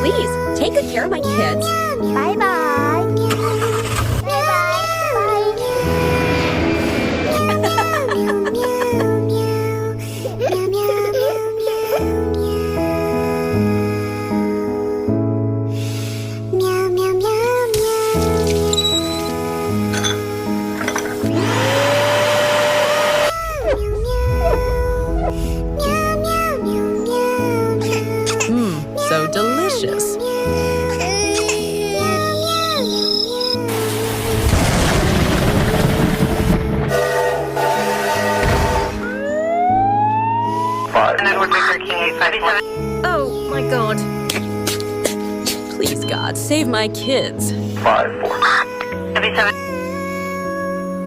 Please, take good care of my kids. Bye-bye. So delicious. Oh my God. Please, God, save my kids. 5, 4.